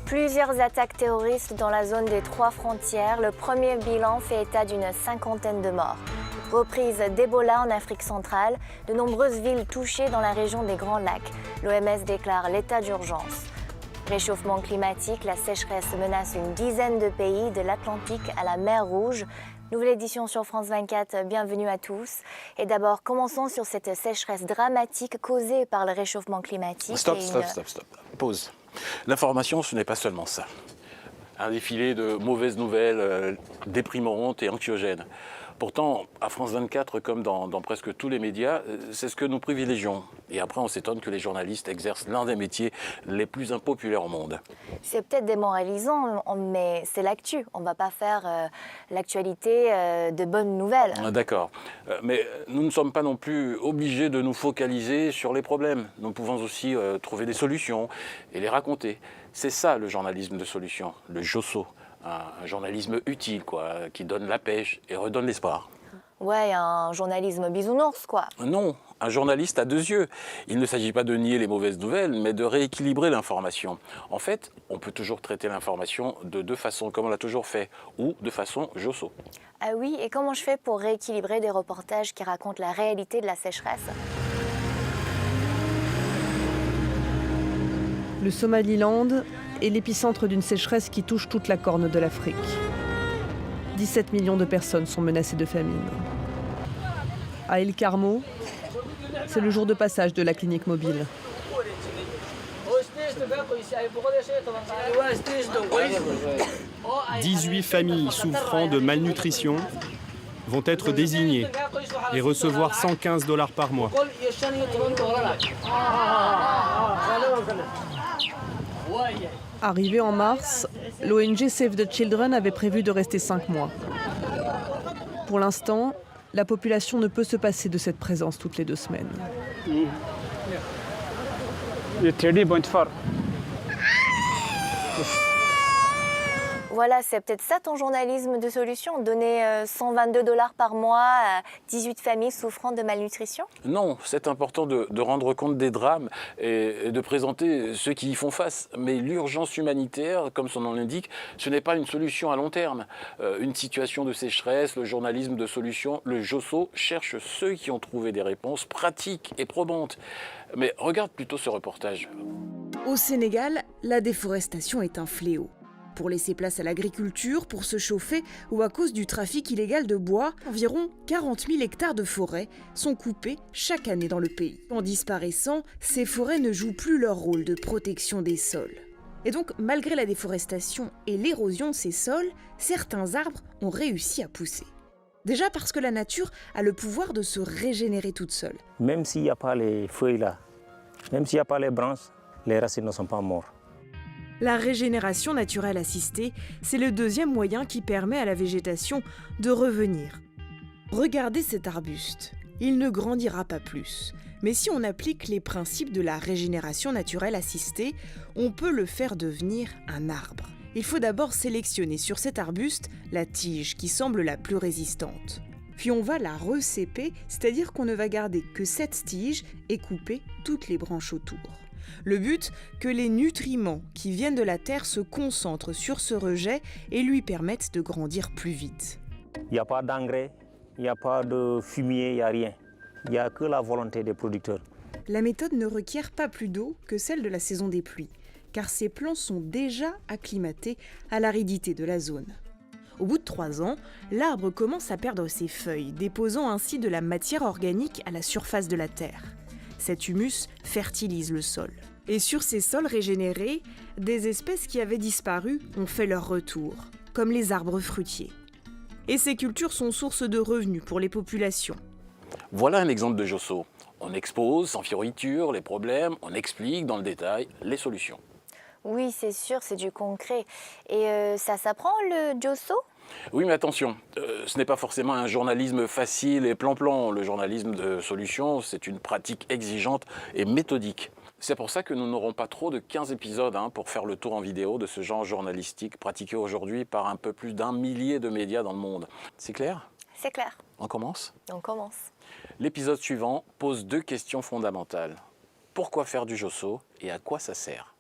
Plusieurs attaques terroristes dans la zone des 3 frontières. Le premier bilan fait état d'une 50aine de morts. Reprise d'Ebola en Afrique centrale. De nombreuses villes touchées dans la région des Grands Lacs. L'OMS déclare l'état d'urgence. Réchauffement climatique, la sécheresse menace une dizaine de pays, de l'Atlantique à la mer Rouge. Nouvelle édition sur France 24, bienvenue à tous. Et d'abord, commençons sur cette sécheresse dramatique causée par le réchauffement climatique. Stop. Pause. L'information, ce n'est pas seulement ça. Un défilé de mauvaises nouvelles, déprimantes et anxiogènes. Pourtant, à France 24, comme dans presque tous les médias, c'est ce que nous privilégions. Et après, on s'étonne que les journalistes exercent l'un des métiers les plus impopulaires au monde. C'est peut-être démoralisant, mais c'est l'actu. On ne va pas faire l'actualité de bonnes nouvelles. D'accord. Mais nous ne sommes pas non plus obligés de nous focaliser sur les problèmes. Nous pouvons aussi trouver des solutions et les raconter. C'est ça le journalisme de solution, le JOSO. Un journalisme utile, qui donne la pêche et redonne l'espoir. Ouais, un journalisme bisounours, quoi. Non, un journaliste a deux yeux. Il ne s'agit pas de nier les mauvaises nouvelles, mais de rééquilibrer l'information. En fait, on peut toujours traiter l'information de deux façons, comme on l'a toujours fait, ou de façon JOSO. Ah oui, et comment je fais pour rééquilibrer des reportages qui racontent la réalité de la sécheresse ? Le Somaliland est l'épicentre d'une sécheresse qui touche toute la corne de l'Afrique. 17 millions de personnes sont menacées de famine. À El Carmo, c'est le jour de passage de la clinique mobile. « 18 familles souffrant de malnutrition vont être désignées et recevoir $115 par mois. Arrivé en mars, l'ONG Save the Children avait prévu de rester 5 mois. Pour l'instant, la population ne peut se passer de cette présence toutes les 2 semaines. Voilà, c'est peut-être ça ton journalisme de solution, donner $122 par mois à 18 familles souffrant de malnutrition ? Non, c'est important de rendre compte des drames et de présenter ceux qui y font face. Mais l'urgence humanitaire, comme son nom l'indique, ce n'est pas une solution à long terme. Une situation de sécheresse, le journalisme de solution, le JOSO cherche ceux qui ont trouvé des réponses pratiques et probantes. Mais regarde plutôt ce reportage. Au Sénégal, la déforestation est un fléau. Pour laisser place à l'agriculture, pour se chauffer ou à cause du trafic illégal de bois, environ 40 000 hectares de forêts sont coupés chaque année dans le pays. En disparaissant, ces forêts ne jouent plus leur rôle de protection des sols. Et donc, malgré la déforestation et l'érosion de ces sols, certains arbres ont réussi à pousser. Déjà parce que la nature a le pouvoir de se régénérer toute seule. Même s'il n'y a pas les feuilles là, même s'il n'y a pas les branches, les racines ne sont pas mortes. La régénération naturelle assistée, c'est le deuxième moyen qui permet à la végétation de revenir. Regardez cet arbuste, il ne grandira pas plus. Mais si on applique les principes de la régénération naturelle assistée, on peut le faire devenir un arbre. Il faut d'abord sélectionner sur cet arbuste la tige qui semble la plus résistante. Puis on va la recéper, c'est-à-dire qu'on ne va garder que cette tige et couper toutes les branches autour. Le but, que les nutriments qui viennent de la terre se concentrent sur ce rejet et lui permettent de grandir plus vite. Il n'y a pas d'engrais, il n'y a pas de fumier, il n'y a rien. Il n'y a que la volonté des producteurs. La méthode ne requiert pas plus d'eau que celle de la saison des pluies, car ces plants sont déjà acclimatés à l'aridité de la zone. Au bout de 3 ans, l'arbre commence à perdre ses feuilles, déposant ainsi de la matière organique à la surface de la terre. Cet humus fertilise le sol. Et sur ces sols régénérés, des espèces qui avaient disparu ont fait leur retour, comme les arbres fruitiers. Et ces cultures sont source de revenus pour les populations. Voilà un exemple de JOSO. On expose sans fioriture les problèmes, on explique dans le détail les solutions. Oui, c'est sûr, c'est du concret. Et ça s'apprend le JOSO ? Oui, mais attention, ce n'est pas forcément un journalisme facile et plan-plan. Le journalisme de solution, c'est une pratique exigeante et méthodique. C'est pour ça que nous n'aurons pas trop de 15 épisodes pour faire le tour en vidéo de ce genre journalistique pratiqué aujourd'hui par un peu plus d'1 millier de médias dans le monde. C'est clair ? C'est clair. On commence ? On commence. L'épisode suivant pose 2 questions fondamentales. Pourquoi faire du JOSO et à quoi ça sert ?